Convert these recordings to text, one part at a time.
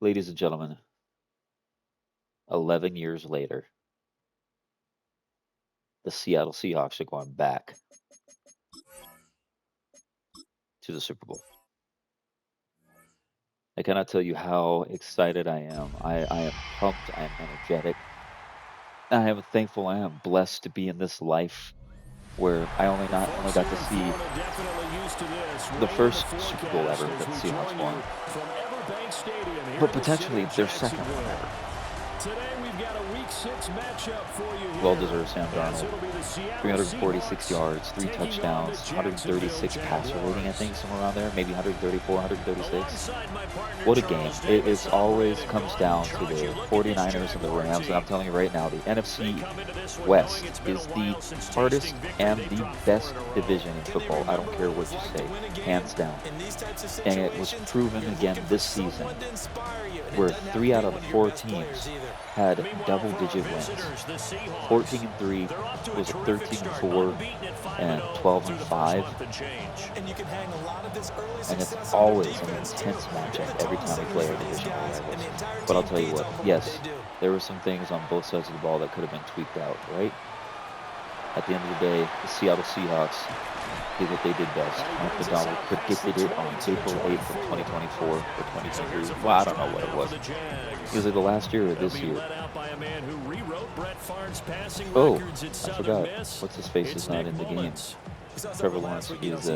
Ladies and gentlemen, 11 years later, the Seattle Seahawks are going back to the Super Bowl. I cannot tell you how excited I am. I am pumped. I am energetic. I am thankful. I am blessed to be in this life where I only not only got to see the first Super Bowl ever that the Seahawks won, but potentially their second one ever. Today we've got a week 6 matchup for you here. Well-deserved Sam Darnold. 346 yards, 3 touchdowns, 136 passer rating, I think, somewhere around there. Maybe 134, 136. What a game. It always comes down to the 49ers and the Rams. And I'm telling you right now, the NFC West is the hardest and the best division in football. I don't care what you say. Hands down. And it was proven again this season, where 3 out of the 4 teams had double-digit wins. 14-3 was 13-4 and 12-5. And it's always an intense matchup every time we play our divisional rivals. But I'll tell you what, yes, there were some things on both sides of the ball that could have been tweaked out, right? At the end of the day, the Seattle Seahawks did what they did best. Mike McDonald predicted it on April 8th of 2024 or 2023. Well, I don't know what it was. It was like the last year or this year. Oh, I forgot. What's his face is not in the game. Trevor Lawrence is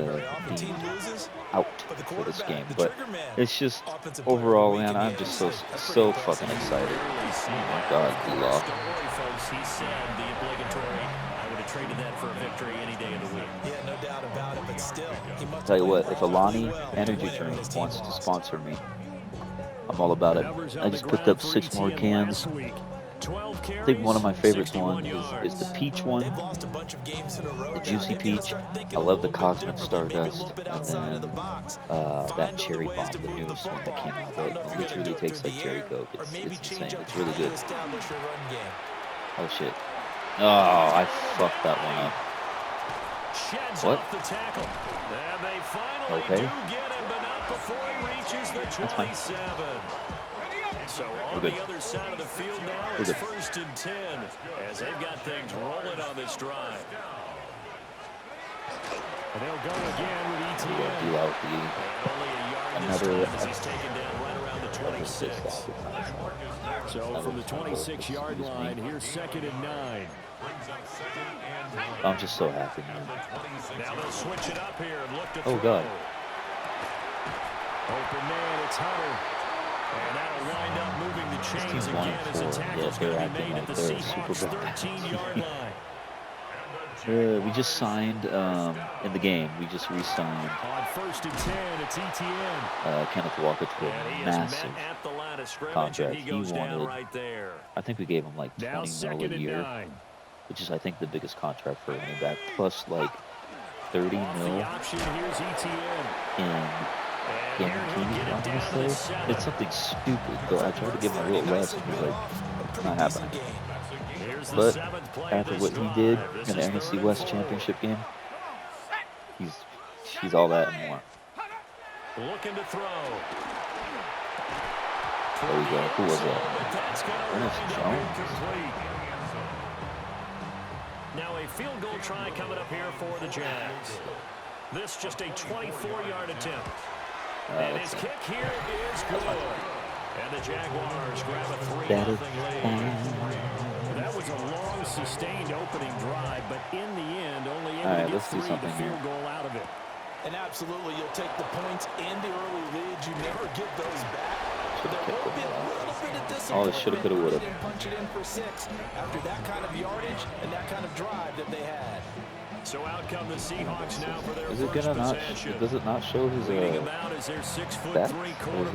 out for this game. But it's just, overall, man, I'm just so fucking excited. Oh my God, D-Law. Traded that for a victory any day of the week. Yeah, no doubt about it, but still, he must tell you what, if Alani Energy Drink wants to sponsor me, I'm all about it. I just picked up 6 more cans. I think one of my favorites is the peach one, the juicy peach. I love the Cosmic Stardust, and then that cherry bomb, the newest one that came out. That literally tastes like cherry Coke. It's insane. It's really good. Oh shit. Oh, I fucked that one up. What? Okay. That's fine. So on the other side of the field now, it's 1st and 10 as they've got things rolling on this drive. And they'll go again with ETN. Another he's taken down right around the 26. So from the 26-yard line, here's 2nd and 9. I'm just so happy, man. Now they'll switch it up here and look to Oh God. Open man, it's Hunter. And that'll wind up moving the chains again as a tackle's going to be made at the Seahawks 13-yard line. We just signed in the game. We just re-signed On 1st and 10, it's ETN. Kenneth Walker to a massive contract. He wanted, right there. I think we gave him like 20 mil a year, which is I think the biggest contract for a running back. Plus like 30 mil in guaranteed. I'm gonna say it's something stupid. But I tried to give him a little less, and he's like, not happening. But after what he did in the NFC West Championship game, he's all that and more. Looking to throw. There we go. Who was that? Ernest Jones. Now a field goal try coming up here for the Jags. This just a 24-yard attempt. And his kick here is good. And the Jaguars grab a 3-0 lead. That was a long, sustained opening drive, but in the end, only able to get 3 the field goal out of it. And absolutely, you'll take the points and the early leads. You never get those back. There will be a little bit of discipline. Oh, shoulda, coulda, woulda. Punch it in for 6 after that kind of yardage and that kind of drive that they had. So out come the Seahawks now for their Is it gonna not? Does it not show his stats, or is it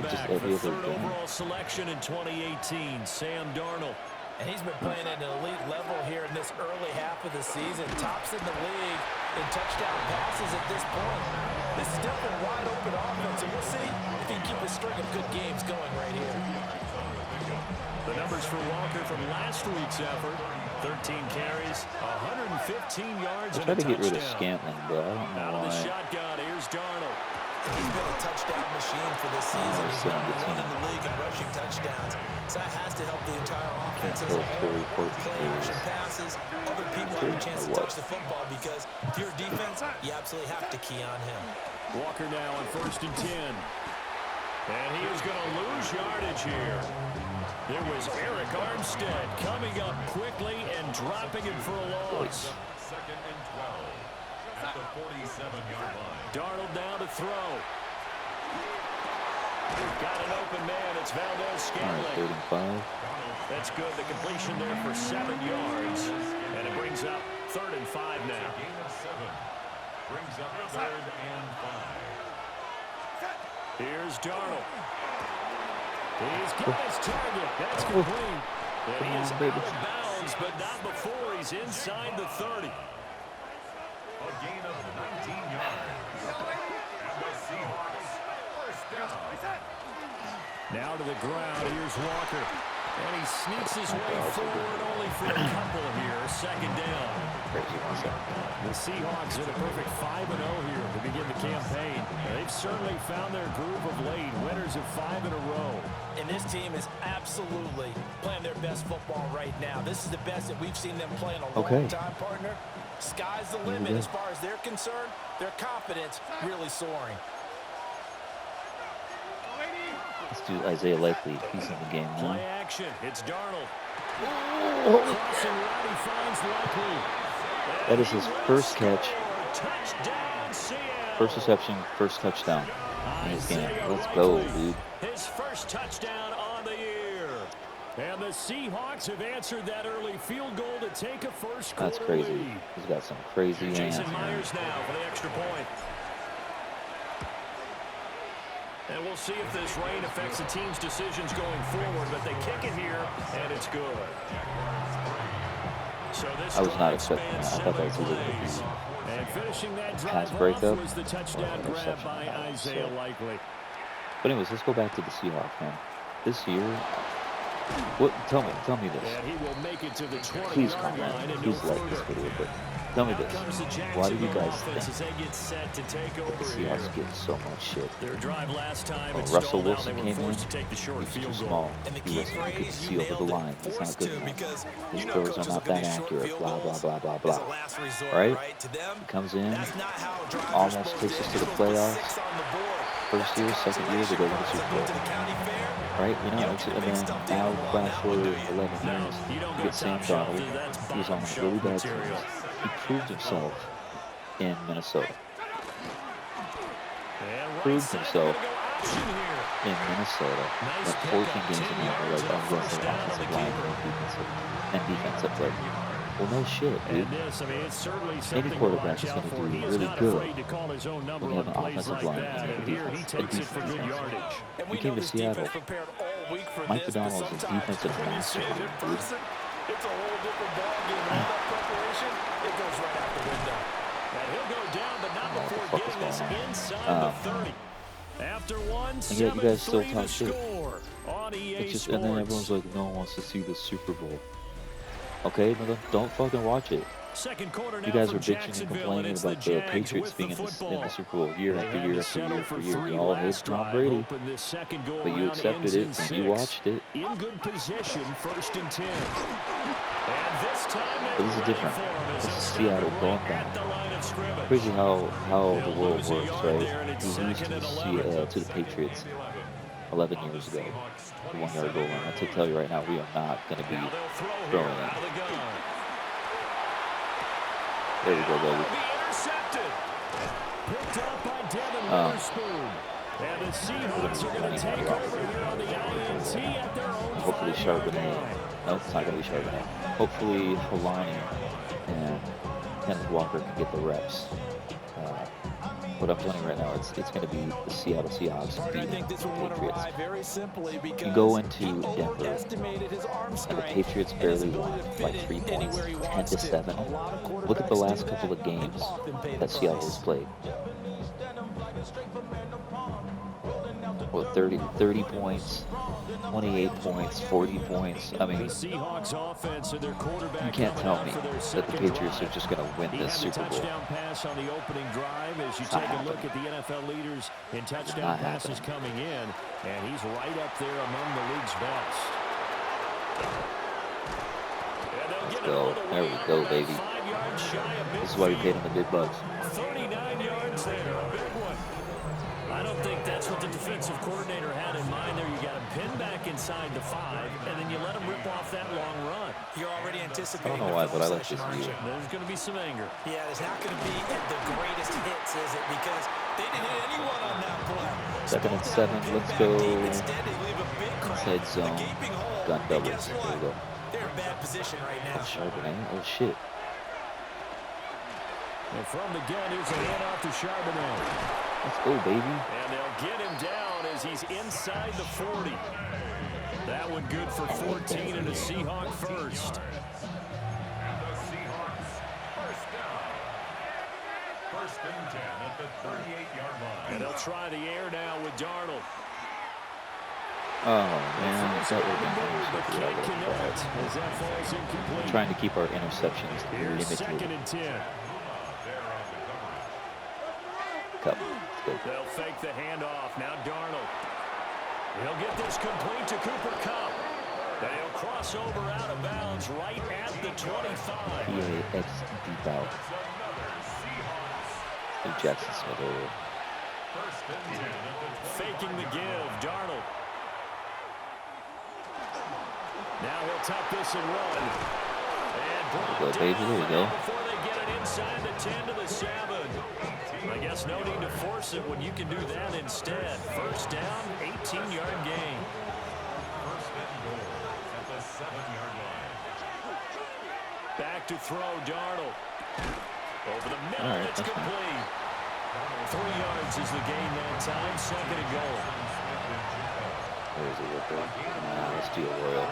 just every other game? Overall selection in 2018, Sam Darnold. And he's been playing at an elite level here in this early half of the season. Tops in the league in touchdown passes at this point. This is definitely a wide open offense, and we'll see if he can keep a string of good games going right here. The numbers for Walker from last week's effort: 13 carries, 115 yards, I tried to get rid of Scantling, but I don't know out why. of the shotgun, here's Darnold. He's been a touchdown machine for this season. He's number one in the league in rushing touchdowns. So that has to help the entire offense as a whole. Play action passes, other people have a chance to touch the football because if you're a defense, you absolutely have to key on him. Walker now on 1st and 10. And he is going to lose yardage here. There was Eric Armstead coming up quickly and dropping him for a loss. 2nd and 12 at the 47-yard line. Darnold now to throw. Got an open man. It's Valdez-Scantling. 35. That's good. The completion there for 7 yards. And it brings up 3rd and 5 now. Gain of 7. Brings up 3rd and 5. Here's Darnold. He's got his target. That's complete. And he is out of bounds, but not before he's inside the 30. A gain of 19 yards. And the Seahawks first down. Now to the ground. Here's Walker. And he sneaks his way forward only for a couple here. 2nd down. The Seahawks are the perfect 5-0 here to begin the campaign. They've certainly found their groove of late. Winners of 5 in a row. And this team is absolutely playing their best football right now. This is the best that we've seen them play in a long time, partner. Sky's the limit as far as they're concerned. Their confidence really soaring. Let's do Isaiah Likely. He's in the game now. Play action. It's Darnold. Crossing route, he finds Likely. That is his first catch. Touchdown, Seattle. First reception, first touchdown in his game. Let's go, dude. His first touchdown on the year. And the Seahawks have answered that early field goal to take a first quarter That's crazy. lead. He's got some crazy hands. Jason Myers now for the extra point. And we'll see if this rain affects the team's decisions going forward, but they kick it here, and it's good. So this I was not drive expecting that. spans I thought that 7 was a plays. And finishing that drive pass off breakup was the touchdown or grab interception. by Isaiah Likely. But anyways, let's go back to the Seahawks, man. This year, what? Tell me this. And he will make it to the 20-yard Please comment. line and Please no like this further. video, but tell me this. Comes the Why do you Jacksonville guys offense as think they get set to take that the over Seahawks here? get so much shit? Their drive last time, When it Russell stalled out. Wilson They were came in, forced to take the short he's too field goal. small. And the He key wasn't he couldn't phrase, see you over the nailed line. it, He's not forced good to, enough. because His you know throws are coaches not will that give you short accurate. field Blah, blah, goals blah, blah, as blah. a last resort, Right? right? To them, He comes in, that's not how drives are almost supposed takes to us end. to the You're supposed to playoffs. put 6 on the board. First year, second year, they go to the Consolation Super prize. Bowl. To the county fair. Right? You know, it's, and then now flash forward 11 years, You don't you go get Sam top shelf, Darnold. that's He was on bottom really shelf bad material. teams. He proved himself in Minnesota. Proved himself in Minnesota. Went 14 games in the like against the offensive line and defensive play. Well, no shit, dude. And this, I mean, it's certainly Any something to quarterback watch is out going to for. do He is really not good afraid to call his own number when you have on an plays offensive like line that. and And a here he defense. takes it for good yardage. And He we came know to this Seattle. defense prepared all week for Mike this, but McDonald's is a sometimes defensive when you master, see it in dude. person, it's a whole different ballgame. All that preparation, it goes right out the window. And he'll go down, but not what the before fuck is getting us going on? inside the 30. After one, And yet you guys still 7-3 talk to shit. score on EA It's just, Sports. and then everyone's like, no one wants to see the Super Bowl. Okay, no, don't fucking watch it. Second quarter now You guys from are bitching and Jacksonville, complaining it's about the Jags Patriots with being the in football. the Super Bowl year They after had year to after settle year for after year. 3 You all hate last Tom drive, Brady, hoping this second go but you around accepted ends it in and you 6. watched it. In good position, 1st and 10. And this time But this is different. This is Seattle going at back. the line of scrimmage. Crazy how the world lose a works, yard right? there, and it's We lose second and to the Patriots 11 years ago. The 1-yard goal line. I can tell you right now, we are not going to be Now they'll throw here throwing out of it. the gun. There we go, baby. Will be intercepted. Picked up by Devin Witherspoon. And the Seahawks are going to take over here on the INT at their own Hopefully 5-yard Charbonnet. line. Nope, it's not going to be Charbonnet. Hopefully Holani and Kenneth Walker can get the reps. What I'm telling you right now, it's going to be the Seattle Seahawks I beating think the this one would Patriots. arrive very simply because You go into he Denver, overestimated his arm and the strength Patriots and his barely ability won to by fit 3 it points, anywhere he 10 wants to to. 7. A lot of Look at the quarterbacks last do couple that. of games They often pay the that Seattle price. has played. What, 30 points, 28 points, 40 points. I mean, The Seahawks offense and their quarterback you can't tell me for their that the second Patriots drive. are just going to win He this had the Super Bowl. touchdown pass on the opening drive as you It's not take a look happening. at the NFL leaders in touchdown Not passes happening. coming in, and he's right up there among the league's best. Let's go. There we go, baby. This is why we paid him the big bucks. 39 yards there, a big one. I don't think that's what the defensive coordinator had in mind there. You got him pinned back inside the 5, and then you let him rip off that long run. You're already anticipating. I don't know why, but I like this aren't view. you? There's going to be some anger. Yeah, there's not going to be the greatest hits, is it? Because they didn't hit anyone on that play. 2nd and 7. Let's go. Instead, they leave a big crack, Inside zone. a gaping hole. Gun And doubles. guess There what? we go. They're in bad position right now. That's Charbonnet. Oh, shit. And from the gun, here's a handoff to Charbonnet. Let's go, baby. And they'll get him down as he's inside the 40. That one good for 14 and a Seahawk first. And the Seahawks first down. 1st and 10 at the 38-yard line. And they'll try the air now with Darnold. Oh, man. That would have But been can't nice. connect as that falls incomplete. Trying to keep our interceptions Here's limited. 2nd and 10. Cup. Let's go. They'll fake the handoff. Now Darnold. He'll get this complete to Cooper Kupp. They'll cross over out of bounds right at the 25. PAX deep out. Hey, Jackson Smith over. Faking the give. Darnold. Now he'll tuck this and run. And brought There you go, baby. There you go. before they get it inside the 10 to the 7. I guess no need to force it when you can do that instead. First down, 18-yard gain. 1st and goal at the 7-yard line. Back to throw, Darnold. Over the middle, All right, it's that's fine. complete. 3 yards is the gain that time, 2nd and goal. Where is it right there? Nah, let's do a Royal.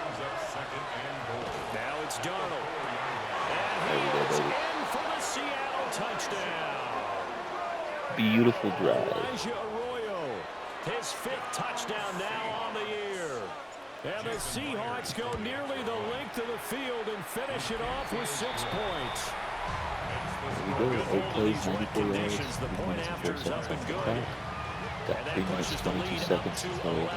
Now it's Darnold. There we go, And he is baby. in for the Seattle touchdown. Beautiful drive. Elijah Arroyo, his 5th touchdown now on the year. And the Seahawks go nearly the length of the field and finish it off with 6 points. There we go. 8 plays, 94 yards, Conditions, 3 the point minutes and 4 after's up seconds and left. good. Got And 3 that minutes, pushes the 22 lead up seconds to until 11. the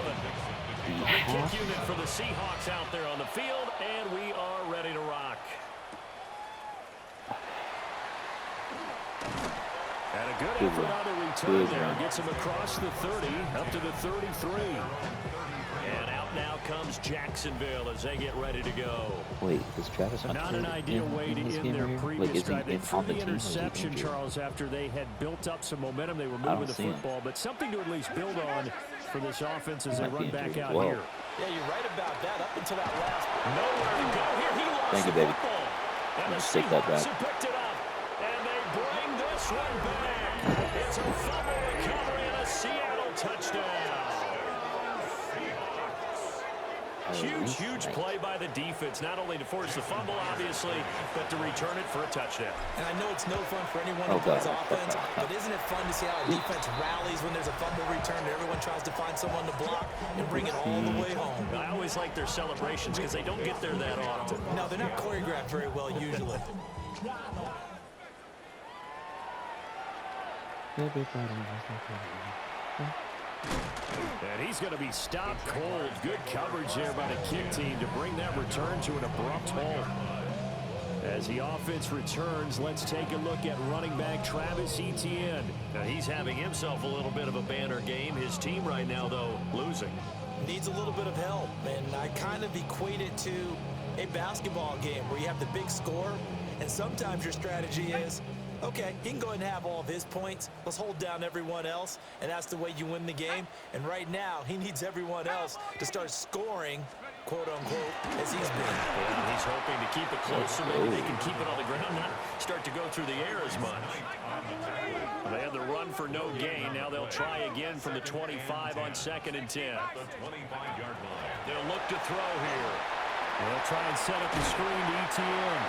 The half. kick unit for the Seahawks out there on the field, and we are ready to rock. And a good effort on the return there. Gets him across the 30, up to the 33. And out now comes Jacksonville as they get ready to go. Wait, is Travis Not Hunter an ideal way to in this end game their right here? Like, previous is he drive. They in threw on the the team or is he interception, injured? Charles, after they had built up some momentum. They were I don't moving the see him. football, but something to at least build on for this offense as they Might be run back injured as out well. here. Yeah, you're right about that. Up until that last. Nowhere to go here. He lost Thank you, the baby. football. And the Let's take that Seahawks back. have picked it up. And they bring this one back. It's a fumble recovery and a Seattle touchdown. Huge play by the defense, not only to force the fumble, obviously, but to return it for a touchdown. And I know it's no fun for anyone Oh, who plays God. offense, but isn't it fun to see how a defense rallies when there's a fumble return and everyone tries to find someone to block and bring it all the way home? I always like their celebrations because they don't get there that often. No, they're not choreographed very well usually. And he's going to be stopped cold. Good coverage there by the kick team to bring that return to an abrupt halt. As the offense returns, let's take a look at running back Travis Etienne. Now, he's having himself a little bit of a banner game. His team right now, though, losing. Needs a little bit of help, and I kind of equate it to a basketball game where you have the big score, and sometimes your strategy is, okay, he can go ahead and have all of his points. Let's hold down everyone else, and that's the way you win the game. And right now, he needs everyone else to start scoring, quote-unquote, as he's been. Yeah, he's hoping to keep it close so maybe they can keep it on the ground, not start to go through the air as much. They had the run for no gain. Now they'll try again from the 25 on 2nd and 10. The 25-yard line. They'll look to throw here. They'll try and set up the screen to Etienne.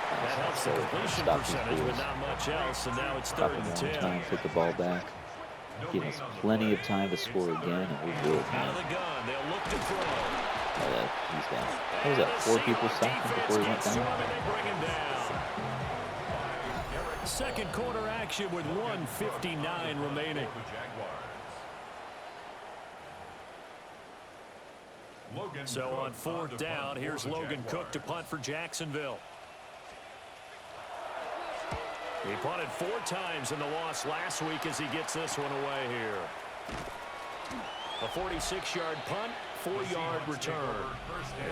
That helps the completion percentage, but not much else. And now it's 3rd and 10. Time, take the ball back. Give us plenty of time to score again, and we're good, Out man. of the gun, they'll look to throw. Oh, yeah, he's down. What was that, 4 people stopped him before he went down? They bring him down. Second quarter action with 1:59 remaining. So on 4th down, here's Logan Cook to punt for Jacksonville. He punted 4 times in the loss last week as he gets this one away here. A 46-yard punt, 4-yard return.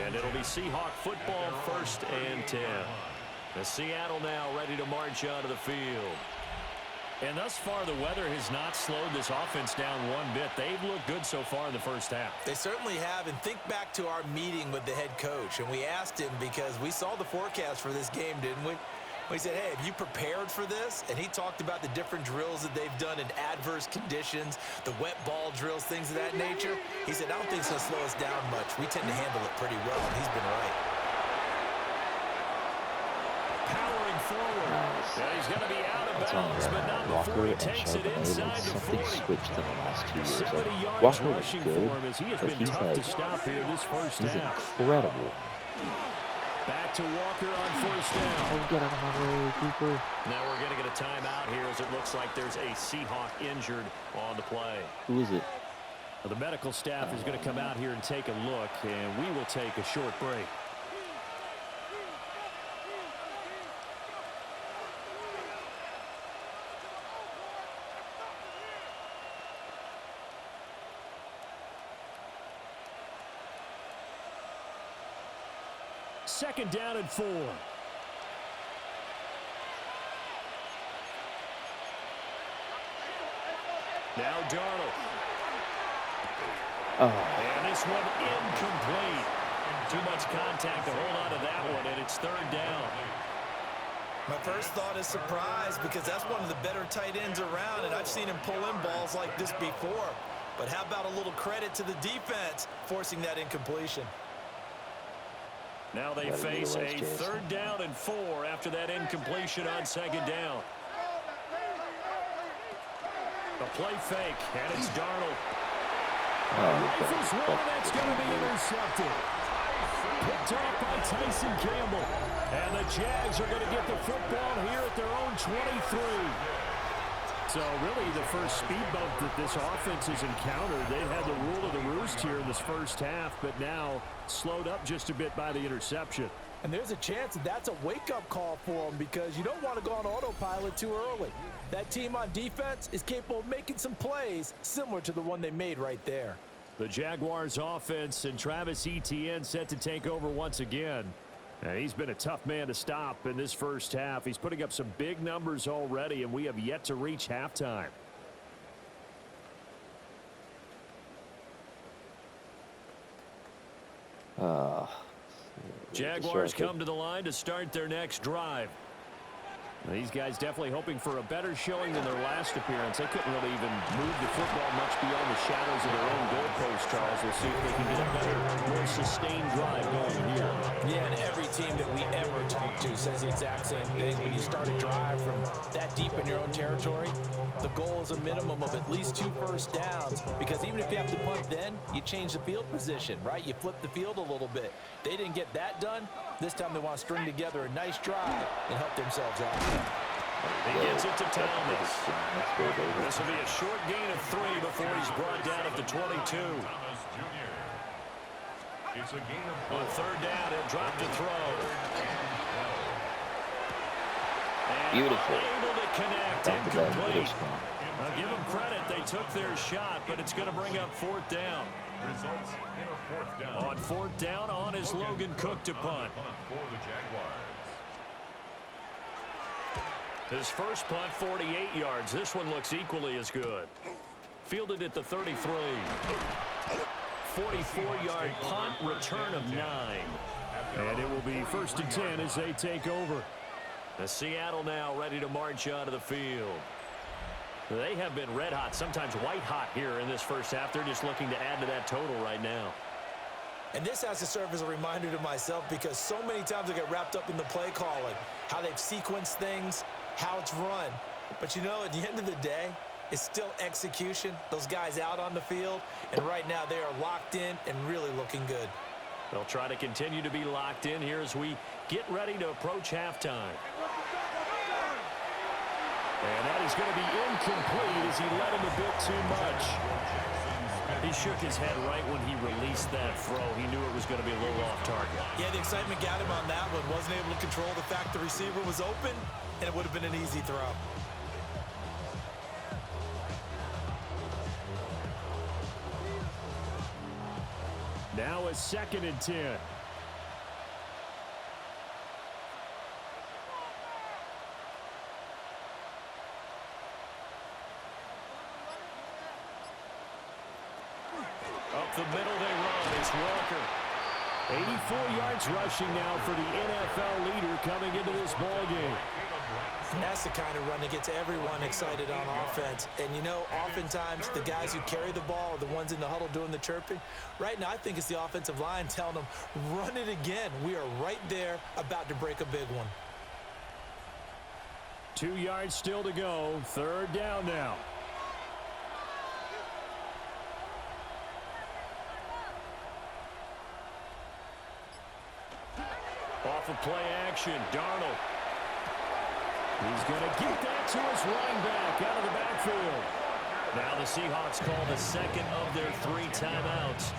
And it'll be Seahawk football, 1st and 10. The Seattle now ready to march onto the field. And thus far, the weather has not slowed this offense down one bit. They've looked good so far in the first half. They certainly have. And think back to our meeting with the head coach. And we asked him because we saw the forecast for this game, didn't we? We said, hey, have you prepared for this? And he talked about the different drills that they've done in adverse conditions, the wet ball drills, things of that nature. He said, I don't think it's going to slow us down much. We tend to handle it pretty well, and he's been right. Powering forward. And he's going to be out of bounds, but not before he takes it inside the 40. Something switched in the last 2 years. 70 yards Walker was rushing good, for him as he has but been he's tough to like, stop here this first he's half. incredible. Back to Walker on 1st down. Oh, get out of my way, Cooper. Now we're going to get a timeout here as it looks like there's a Seahawk injured on the play. Who is it? Well, the medical staff is going to come out here and take a look, and we will take a short break. Second down and 4. Now Darnold. Oh. And this one incomplete. Too much contact to hold on to that one, and it's 3rd down. My first thought is surprise because that's one of the better tight ends around, and I've seen him pull in balls like this before. But how about a little credit to the defense forcing that incompletion? Now they face a 3rd down and 4 after that incompletion on 2nd down. A play fake, and it's Darnold. Rifles one, that's going to be intercepted. Picked off by Tyson Campbell. And the Jags are going to get the football here at their own 23. So really the first speed bump that this offense has encountered. They had the rule of the roost here in this first half, but now slowed up just a bit by the interception. And there's a chance that that's a wake-up call for them because you don't want to go on autopilot too early. That team on defense is capable of making some plays similar to the one they made right there. The Jaguars offense and Travis Etienne set to take over once again. And he's been a tough man to stop in this first half. He's putting up some big numbers already, and we have yet to reach halftime. Jaguars come to the line to start their next drive. These guys definitely hoping for a better showing than their last appearance. They couldn't really even move the football much beyond the shadows of their own goalpost, Charles. We'll see if they can get a better, more sustained drive going here. Yeah, and every team that we ever talk to says the exact same thing. When you start a drive from that deep in your own territory, the goal is a minimum of at least 2 first downs. Because even if you have to punt then, you change the field position, right? You flip the field a little bit. They didn't get that done. This time they want to string together a nice drive and help themselves out. He gets it to Thomas. This will be a short gain of 3 before he's brought down at the 22. On 3rd down, he'll drop to throw. And Beautiful. able to connect, incomplete. I'll give them credit. They took their shot, but it's going to bring up 4th down. Results in a 4th down. On 4th down, on is Logan Cook to punt. For the Jaguars. His first punt, 48 yards. This one looks equally as good. Fielded at the 33. 44-yard punt, return of 9. And it will be 1st and 10 as they take over. The Seattle now ready to march onto the field. They have been red hot, sometimes white hot here in this first half. They're just looking to add to that total right now. And this has to serve as a reminder to myself because so many times I get wrapped up in the play calling, how they've sequenced things, how it's run. But you know, at the end of the day, It's still execution. Those guys out on the field, and right now they are locked in and really looking good. They'll try to continue to be locked in here as we get ready to approach halftime. And that is going to be incomplete as he led him a bit too much. He shook his head right when he released that throw. He knew it was going to be a little off target. Yeah, the excitement got him on that one. Wasn't able to control the fact the receiver was open, and it would have been an easy throw. Now a 2nd and 10. Up the middle they run. It's Walker. 84 yards rushing now for the NFL leader coming into this ballgame. That's the kind of run that gets everyone excited on offense. And, you know, oftentimes the guys who carry the ball are the ones in the huddle doing the chirping. Right now, I think it's the offensive line telling them, run it again. We are right there about to break a big one. 2 yards still to go. 3rd down now. Off of play action, Darnold. He's going to get that to his running back out of the backfield. Now the Seahawks call the 2nd of their 3 timeouts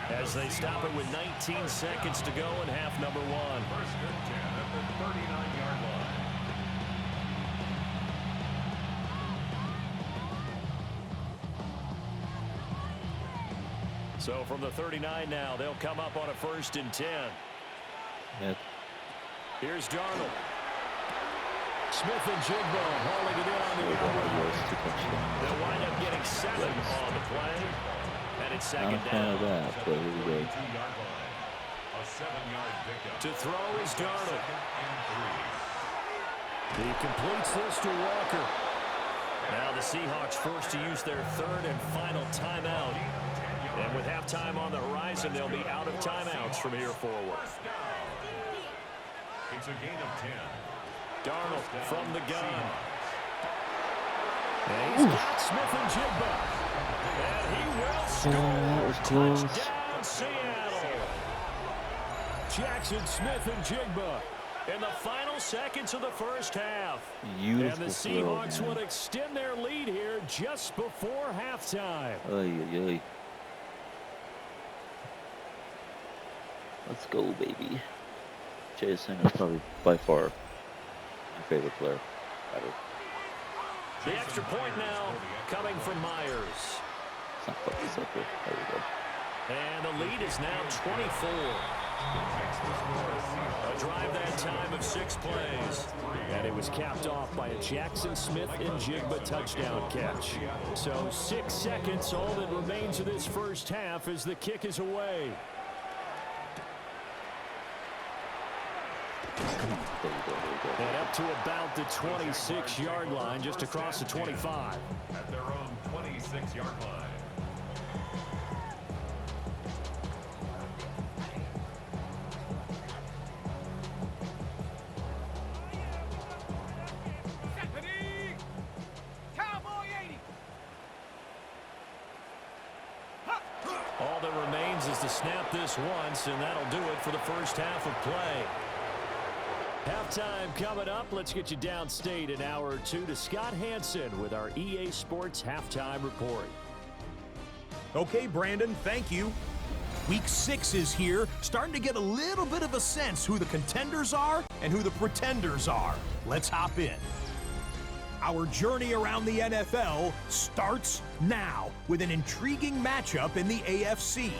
as they stop it with 19 seconds to go in half number 1. 1st and 10 at the 39-yard line. So from the 39 now, they'll come up on a 1st and 10. Yep. Here's Darnold. Smith and Jigbo hauling it in on the outside. They'll wind up getting 7 on the play. And it's 2nd down. That, but here we go. A 7-yard pickup. To throw is Darnold. 2nd and 3. He completes this to Walker. Now the Seahawks forced to use their 3rd and final timeout. And with halftime on the horizon, they'll be out of timeouts from here forward. It's a gain of 10. Darnold from the gun. And he's got Smith and Jigba. And he will score. That was close. Touchdown, Seattle. Jackson Smith and Jigba in the final seconds of the 1st half. Beautiful and the Seahawks would extend their lead here just before halftime. Ay. Let's go, baby. JSN is probably by far my favorite player ever. The extra point now coming from Myers. It's not fucking sucker. There we go. And the lead is now 24. A drive that time of 6 plays. And it was capped off by a Jackson Smith and Jigba touchdown catch. So 6 seconds, all that remains of this 1st half as the kick is away. And up to about the 26-yard line, just across the 25. At their own 26-yard line. All that remains is to snap this once, and that'll do it for the 1st half of play. Halftime coming up. Let's get you downstate an hour or 2 to Scott Hansen with our EA Sports Halftime Report. Okay, Brandon, thank you. Week 6 is here, starting to get a little bit of a sense who the contenders are and who the pretenders are. Let's hop in. Our journey around the NFL starts now with an intriguing matchup in the AFC.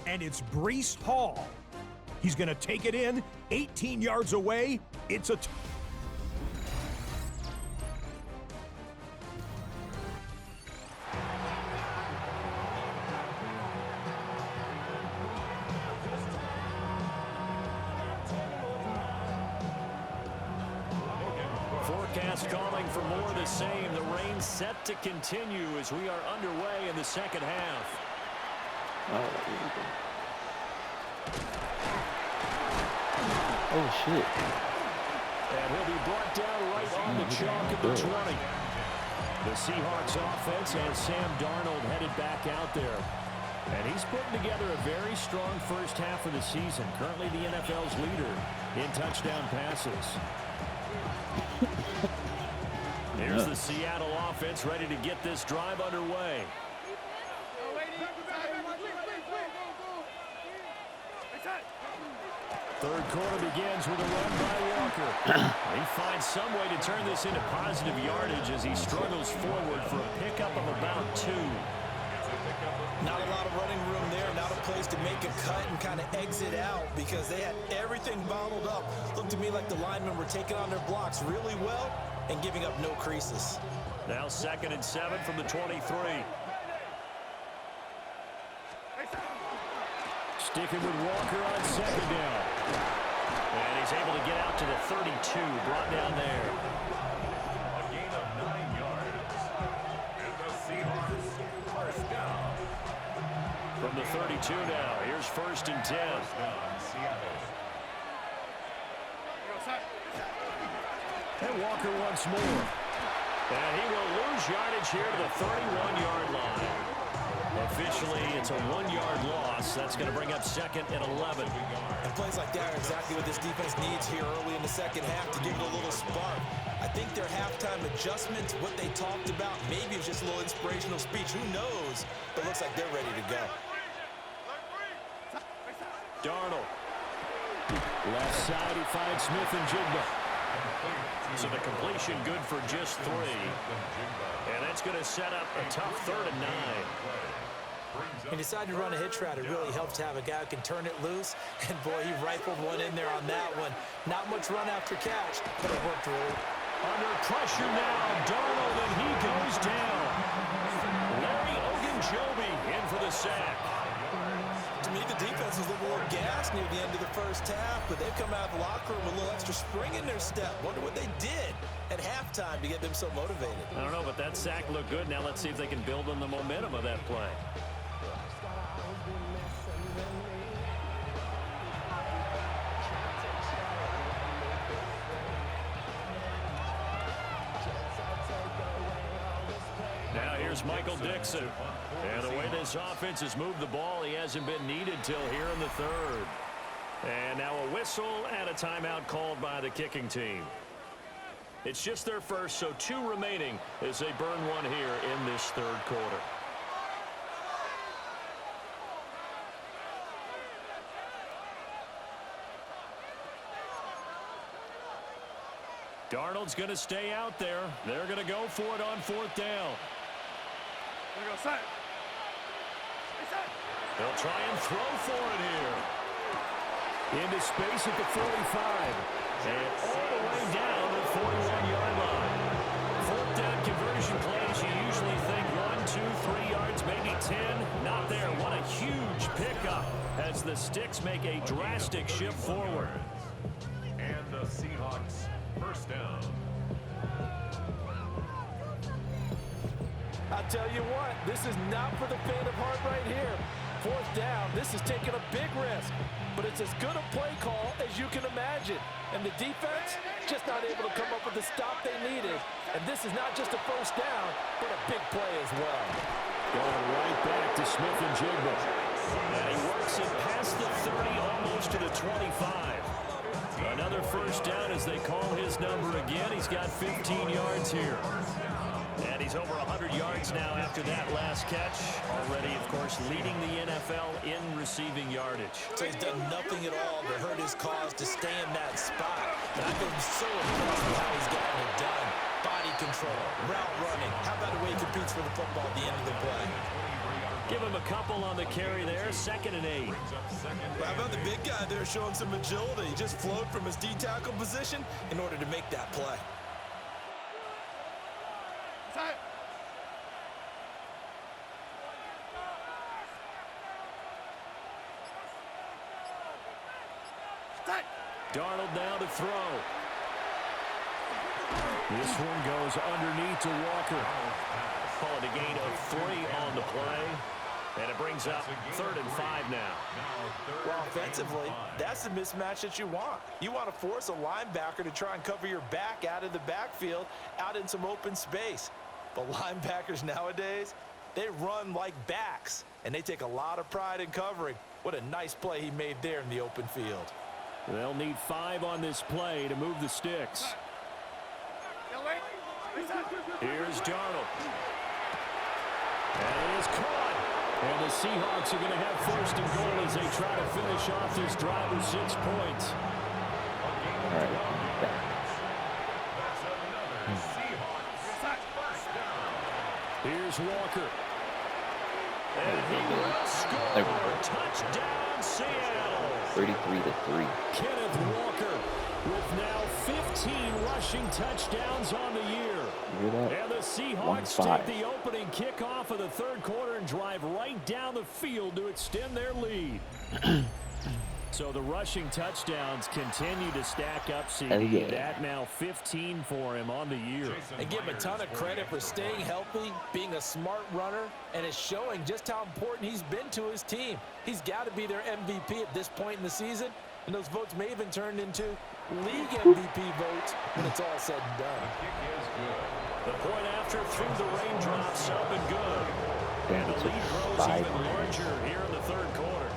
And it's Breece Hall. He's going to take it in, 18 yards away. It's a Forecast calling for more of the same. The rain set to continue as we are underway in the 2nd half. Oh, shit. And he'll be brought down right on the chalk at the 20. The Seahawks offense has Sam Darnold headed back out there. And he's putting together a very strong first half of the season. Currently the NFL's leader in touchdown passes. Here's the Seattle offense ready to get this drive underway. Third quarter begins with a run by Walker. He finds some way to turn this into positive yardage as he struggles forward for a pickup of about 2. Not a lot of running room there, not a place to make a cut and kind of exit out because they had everything bottled up. Looked to me like the linemen were taking on their blocks really well and giving up no creases. Now 2nd and 7 from the 23. Sticking with Walker on 2nd down. And he's able to get out to the 32, brought down there. A gain of 9 yards. And the Seahawks first down. From the 32 now, here's 1st and 10. Seattle. And Walker once more. And he will lose yardage here to the 31-yard line. Officially, it's a 1-yard loss. That's going to bring up 2nd and 11. And plays like that are exactly what this defense needs here early in the second half to give it a little spark. I think their halftime adjustments, what they talked about, maybe it's just a little inspirational speech. Who knows? But looks like they're ready to go. Darnold. Left side, he finds Smith and Jigba. So the completion good for just 3. And that's going to set up a tough 3rd and 9. He decided to run a hitch route. It really helps to have a guy who can turn it loose. And, boy, he rifled one in there on that one. Not much run after catch, but it worked really. Under pressure now, Darnold, and he goes down. Larry Ogunjobi in for the sack. To me, the defense was a little more gassed near the end of the first half, but they've come out of the locker room with a little extra spring in their step. Wonder what they did at halftime to get them so motivated. I don't know, but that sack looked good. Now let's see if they can build on the momentum of that play. Now here's Michael Dixon. And the way this offense has moved the ball, he hasn't been needed till here in the 3rd. And now a whistle and a timeout called by the kicking team. It's just their first, so 2 remaining as they burn one here in this 3rd quarter. Darnold's going to stay out there. They're going to go for it on 4th down. They'll try and throw for it here. Into space at the 45. And all the way down the 41-yard line. 4th down conversion plays, you usually think 1, 2, 3 yards, maybe 10. Not there. What a huge pickup as the Sticks make a drastic shift forward. And the Seahawks first down. I'll tell you what, this is not for the faint of heart right here. 4th down, this is taking a big risk, but it's as good a play call as you can imagine. And the defense just not able to come up with the stop they needed. And this is not just a 1st down, but a big play as well. Going right back to Smith and Jigba. And he works it past the 30, almost to the 25. Another 1st down as they call his number again. He's got 15 yards here. And he's over 100 yards now after that last catch. Already, of course, leading the NFL in receiving yardage. So he's done nothing at all to hurt his cause to stay in that spot. But I've been so impressed with how he's gotten it done. Body control, route running. How about the way he competes for the football at the end of the play? Give him a couple on the carry there. 2nd and 8. How about the big guy there showing some agility? He just flowed from his D-tackle position in order to make that play. Darnold now to throw. This one goes underneath to Walker. Call it a gain of 3 on the play. And it brings up 3rd and 5 now. Well, offensively, that's the mismatch that you want. You want to force a linebacker to try and cover your back out of the backfield, out in some open space. But linebackers nowadays, they run like backs, and they take a lot of pride in covering. What a nice play he made there in the open field. They'll need 5 on this play to move the sticks. Here's Darnold. And it is caught. And the Seahawks are going to have 1st and goal as they try to finish off this drive with 6 points. All right. Here's Walker. And he will score. Touchdown, Seattle. 33-3. Kenneth Walker with now 15 rushing touchdowns on the year. You hear that? And the Seahawks take the opening kickoff of the 3rd quarter and drive right down the field to extend their lead. So the rushing touchdowns continue to stack up, CD. That now 15 for him on the year. And give him a ton of credit for staying healthy, being a smart runner, and it's showing just how important he's been to his team. He's got to be their MVP at this point in the season, and those votes may even turn into league MVP votes when it's all said and done. The point after through the raindrops up and good. And the lead grows even larger here in the 3rd quarter.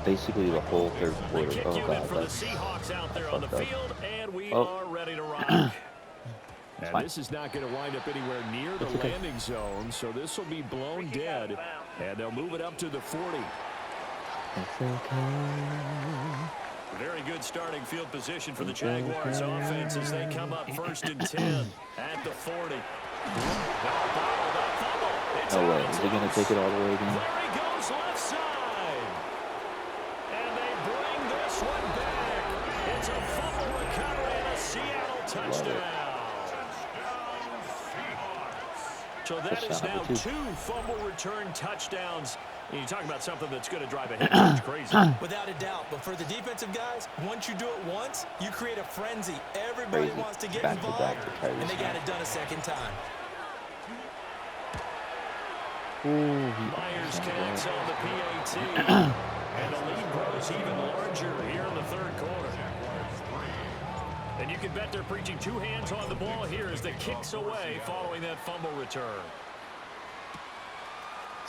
Basically the whole 3rd quarter. Oh god, for the Seahawks out there on the field, and we are ready to rock. And this is not going to wind up anywhere near the landing zone, so this will be blown dead, and they'll move it up to the 40. It's okay. Very good starting field position for the Jaguars offense as they come up 1st and 10 at the 40. No way. Is he going to take it all the way again? There he goes left side. And they bring this one back. It's a fumble recovery and a Seattle touchdown. So that is now 2 fumble return touchdowns. And you talk about something that's going to drive a head coach crazy. Without a doubt. But for the defensive guys, once you do it once, you create a frenzy. Everybody wants to get involved, and they got it done a 2nd time. Myers connects on the PAT. And the lead grows even larger here in the 3rd quarter. And you can bet they're preaching 2 hands on the ball here as the kicks away following that fumble return.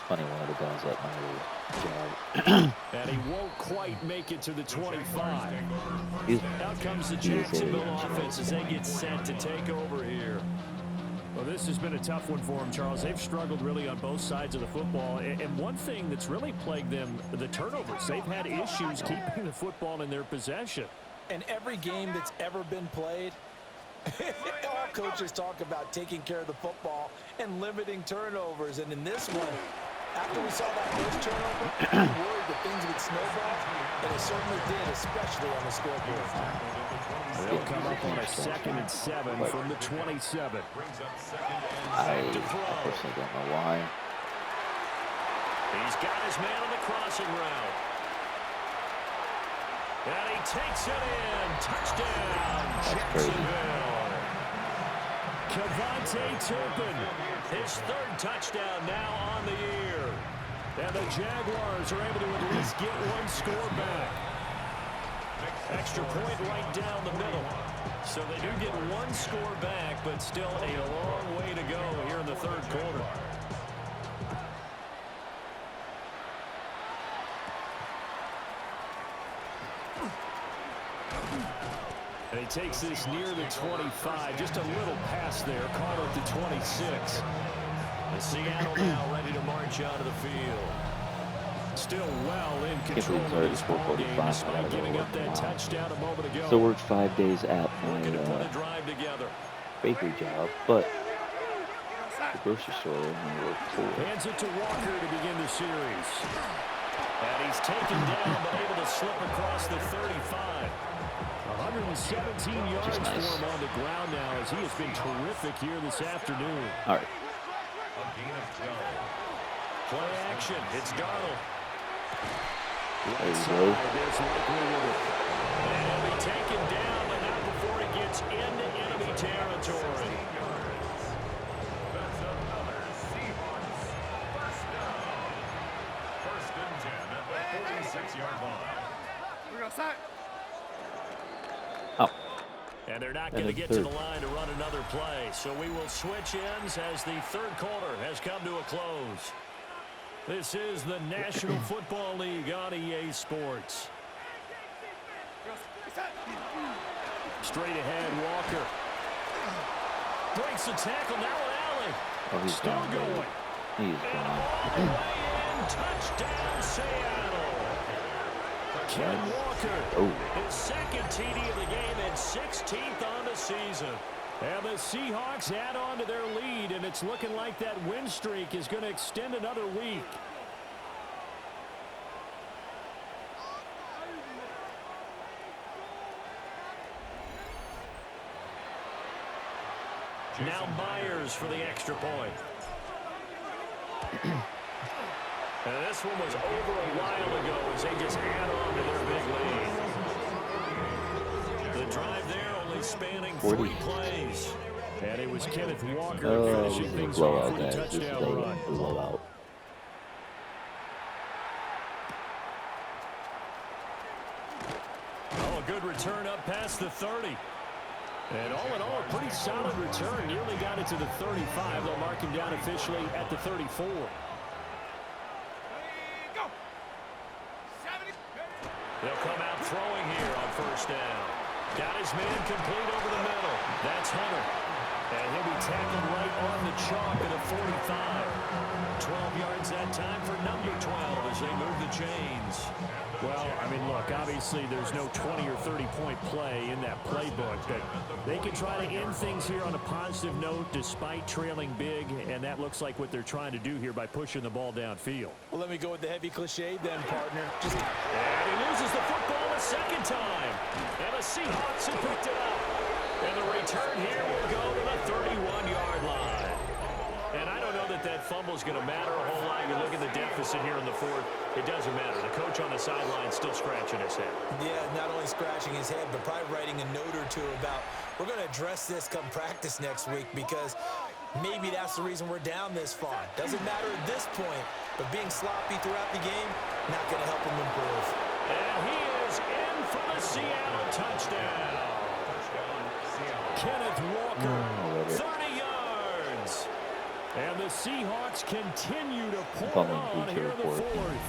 Funny, one of the guys at my job. And he won't quite make it to the 25. Out comes the Jacksonville Jacksonville offense as they get set to take over here. Well, this has been a tough one for them, Charles. They've struggled really on both sides of the football. And one thing that's really plagued them, the turnovers. They've had issues keeping the football in their possession. And every game that's ever been played, all coaches talk about taking care of the football and limiting turnovers. And in this one, after we saw that first turnover, we worried that things would snowball, and it certainly did, especially on the scoreboard. They'll come up on a 2nd and 7 from the 27. I personally don't know why. He's got his man on the crossing route. And he takes it in. Touchdown, Jacksonville. Kevontae Turpin, his 3rd touchdown now on the year. And the Jaguars are able to at least get 1 score back. Extra point right down the middle. So they do get 1 score back, but still a long way to go here in the 3rd quarter. And he takes this near the 25. Just a little pass there. Caught at the 26. And Seattle now ready to march out of the field. Still well in control of this ball game despite giving up that touchdown a moment ago. So worked 5 days at my bakery job, but the grocery store only worked 4. Hands it to Walker to begin the series. And he's taken down but able to slip across the 35. 117 yards for him on the ground now as he has been terrific here this afternoon. All right. Play action. It's Darnold. There you go. There's Likely with it. And he'll be taken down, but not before he gets into enemy territory. That's another Seahawks first down. 1st and 10 at the 46-yard line. Oh. And they're not going to get to the line to run another play. So we will switch ends as the third quarter has come to a close. This is the National Football League on EA Sports. Straight ahead, Walker. Breaks the tackle, now an alley. Oh, he's Still gone, going. He's And gone. all the way in, touchdown Seattle. Ken Walker, his second TD of the game and 16th on the season. And the Seahawks add on to their lead, and it's looking like that win streak is going to extend another week. Now Myers for the extra point. And this one was over a while ago as they just add on to their big lead. The drive there only spanning 3 plays. And it was Kenneth Walker finishing things off with a touchdown run. Blowout. Oh, a good return up past the 30. And all in all, a pretty solid return. Nearly got it to the 35. They'll mark him down officially at the 34. They'll come out throwing here on first down. Got his man complete over the middle. That's Hunter. And he'll be tackled right on the chalk at a 45. 12 yards that time for number 12 as they move the chains. Well, I mean, look, obviously there's no 20 or 30-point play in that playbook, but they can try to end things here on a positive note despite trailing big, and that looks like what they're trying to do here by pushing the ball downfield. Well, let me go with the heavy cliche then, partner. And he loses the football a second time, and the Seahawks have picked it up. And the return here will go to the 31-yard line. And I don't know that that fumble is going to matter a whole lot. You look at the deficit here in the fourth. It doesn't matter. The coach on the sideline still scratching his head. Yeah, not only scratching his head, but probably writing a note or two about we're going to address this come practice next week because maybe that's the reason we're down this far. Doesn't matter at this point, but being sloppy throughout the game, not going to help him improve. And he is in for the Seattle touchdown. Kenneth Walker, 30 yards. And the Seahawks continue to pour on here in the fourth.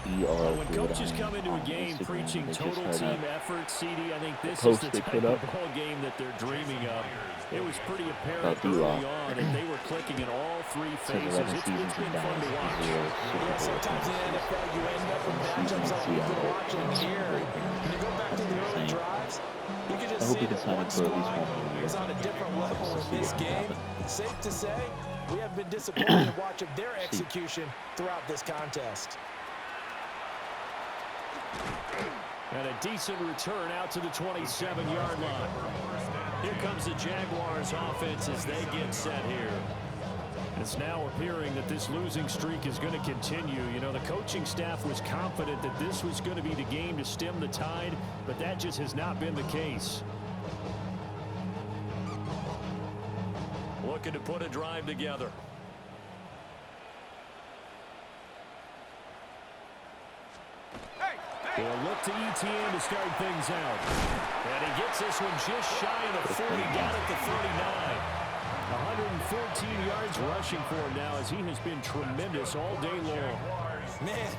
When coaches come into a game preaching total team effort, CD, I think this is the type of ball game that they're dreaming of. It was pretty apparent early on that they were clicking in all 3 phases. It's been fun to watch. Yeah, sometimes in the NFL you end up with matchups like we've been watching here. When you go back to the early drives, you can just see that one squad is on a different level in this game. Safe to say, we have been disappointed in watching their execution throughout this contest. And a decent return out to the 27-yard line. Here comes the Jaguars offense as they get set here. It's now appearing that this losing streak is going to continue. You know, the coaching staff was confident that this was going to be the game to stem the tide, but that just has not been the case. Looking to put a drive together. They'll look to ETN to start things out. And he gets this one just shy of the 40, down at the 39. 114 yards rushing for him now as he has been tremendous all day long. Man,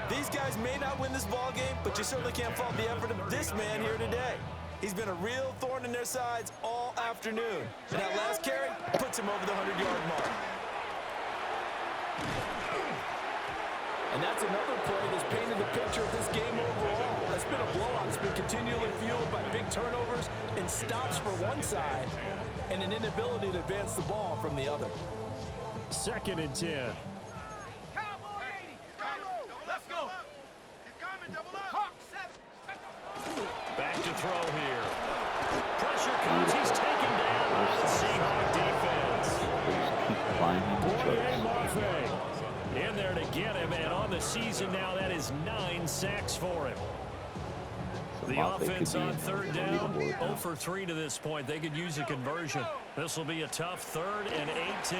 these guys may not win this ball game, but you certainly can't fault the effort of this man here today. He's been a real thorn in their sides all afternoon. And that last carry puts him over the 100-yard mark. And that's another play that's painted the picture of this game overall. That's been a blowout. It's been continually fueled by big turnovers and stops for one side and an inability to advance the ball from the other. 2nd and 10. Back to throw here. Pressure comes. He's taken down by the Seahawk defense. In there to get him, and on the season now, that is 9 sacks for him. The offense on 3rd down, 0 for 3 to this point. They could use a conversion. This will be a tough 3rd and 18.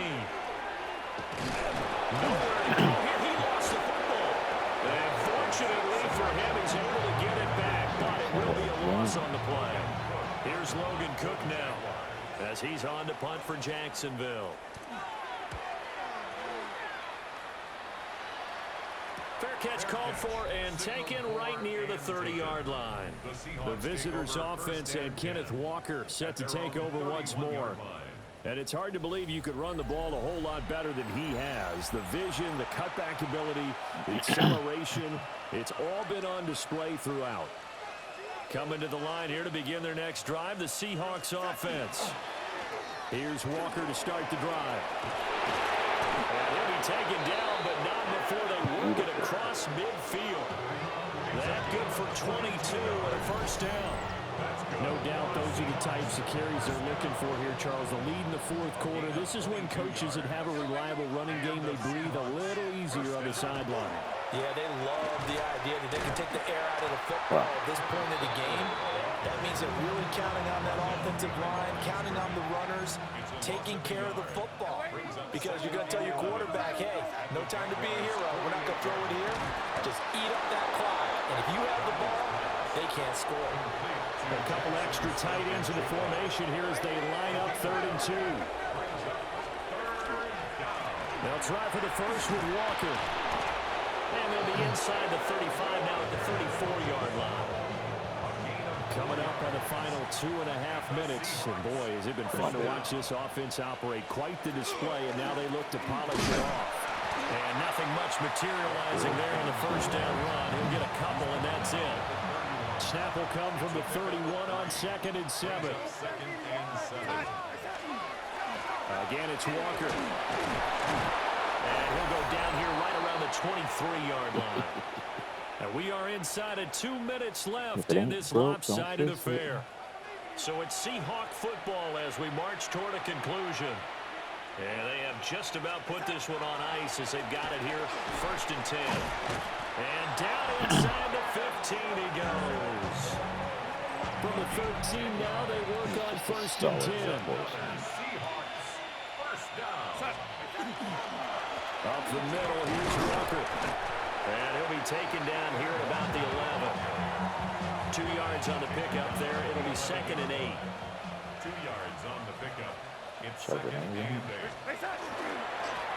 Nowhere to go here. He lost the football. And fortunately for him, he's able to get it back, but it will be a loss on the play. Here's Logan Cook now as he's on to punt for Jacksonville. Fair catch called for and taken right near the 30-yard line. The visitors' offense and Kenneth Walker set to take over once more. And it's hard to believe you could run the ball a whole lot better than he has. The vision, the cutback ability, the acceleration, it's all been on display throughout. Coming to the line here to begin their next drive, the Seahawks offense. Here's Walker to start the drive. And he'll be taken down, but not before they work it across midfield. That good for 22 and a first down. No doubt those are the types of carries they're looking for here, Charles. The lead in the fourth quarter. This is when coaches that have a reliable running game, they breathe a little easier on the sideline. Yeah, they love the idea that they can take the air out of the football at this point of the game. That means they're really counting on that offensive line, counting on the runners, taking care of the football. Because you're going to tell your quarterback, hey, no time to be a hero. We're not going to throw it here. Just eat up that clock. And if you have the ball, they can't score. A couple extra tight ends in the formation here as they line up 3rd and 2. They'll try for the first with Walker. And they'll be inside the 35 now at the 34-yard line. Coming up on the final 2.5 minutes. And boy, has it been fun to watch this offense operate. Quite the display, and now they look to polish it off. And nothing much materializing there on the first down run. He'll get a couple, and that's it. Snap will come from the 31 on 2nd and 7. Again, it's Walker. And he'll go down here right around the 23-yard line. And we are inside of 2 minutes left in this lopsided affair. So it's Seahawk football as we march toward a conclusion. And they have just about put this one on ice as they've got it here. 1st and 10. And down inside the 15 he goes. From the 13 now, they work on 1st and 10. Up the middle, here's Walker. And he'll be taken down here at about the 11. 2 yards on the pickup there. It'll be 2nd and 8. 2 yards on the pickup. It's 2nd and 8.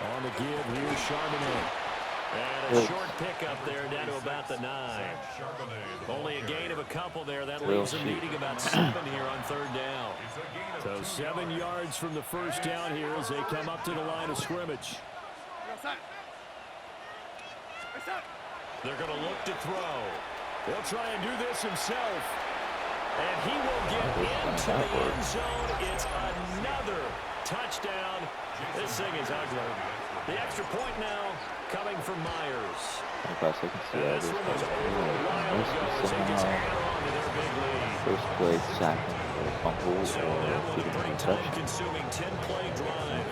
On the give, here's Charbonnet. And a short pickup there down to about the 9. Only a gain of a couple there. That leaves them needing about 7 here on 3rd down. So 7 yards from the first down here as they come up to the line of scrimmage. They're going to look to throw. He'll try and do this himself. And he will get into the end zone. It's another touchdown. This thing is ugly. The extra point now coming from Myers. This one was over a while ago as they just hang on to their big lead. First play, sack, fumble, So that was a pretty time-consuming 10-play drive.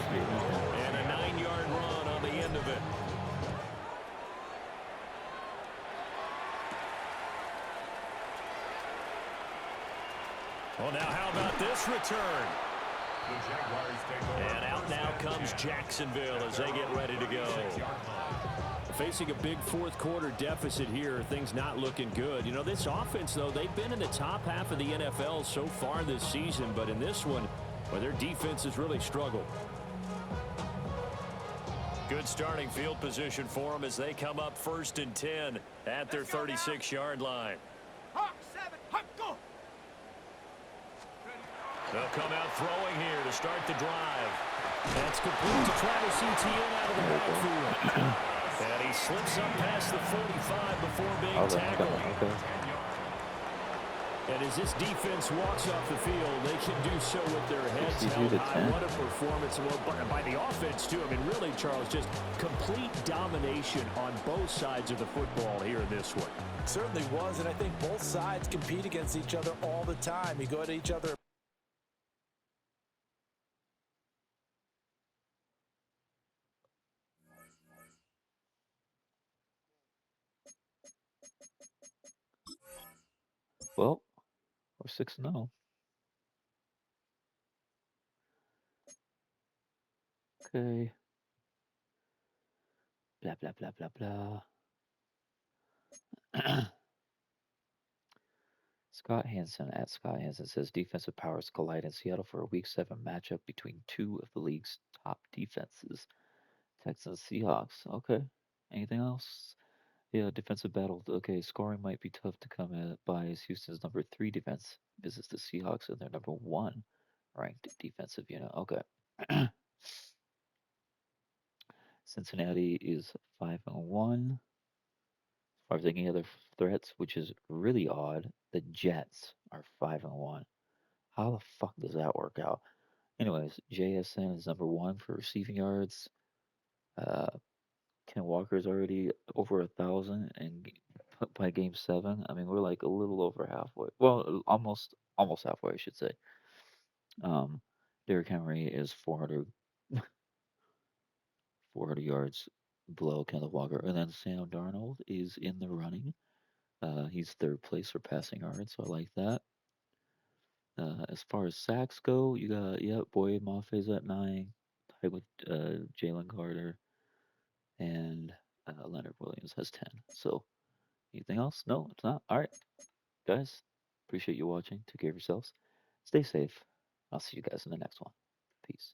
And a 9-yard run on the end of it. Well, now how about this return? And out now comes Jacksonville as they get ready to go. Facing a big fourth quarter deficit here, things not looking good. You know, this offense, though, they've been in the top half of the NFL so far this season, but in this one, well, their defense has really struggled. Good starting field position for them as they come up 1st and 10 at their 36-yard line. They'll come out throwing here to start the drive. That's complete to Travis Etienne out of the backfield. And he slips up past the 45 before being tackled. And as this defense walks off the field, they can do so with their heads held high. What a performance by the offense, too. I mean, really, Charles, just complete domination on both sides of the football here in this one. It certainly was, and I think both sides compete against each other all the time. You go at each other. Well, we're 6-0. Okay. Blah, blah, blah, blah, blah. Let's Scott Hansen at Scott Hansen says defensive powers collide in Seattle for a Week 7 matchup between two of the league's top defenses. Texans Seahawks. Okay. Anything else? Yeah, defensive battle. Okay, scoring might be tough to come at by as Houston's number 3 defense visits the Seahawks and their number 1 ranked defensive unit. Okay. Cincinnati is 5-1. As far as any other threats, which is really odd, the Jets are 5-1. How the fuck does that work out? Anyways, JSN is number 1 for receiving yards. Uh, Ken Walker's already over 1,000, and by game 7, I mean we're like a little over halfway. Well, almost halfway, I should say. Um, Derrick Henry is 400 yards below Kenneth Walker, and then Sam Darnold is in the running. He's third place for passing yards, so I like that. As far as sacks go, you got Boyd Maffe's at 9, tied with Jalen Carter, and Leonard Williams has 10. So anything else? No, it's not. All right, guys. Appreciate you watching. Take care of yourselves. Stay safe. I'll see you guys in the next one. Peace.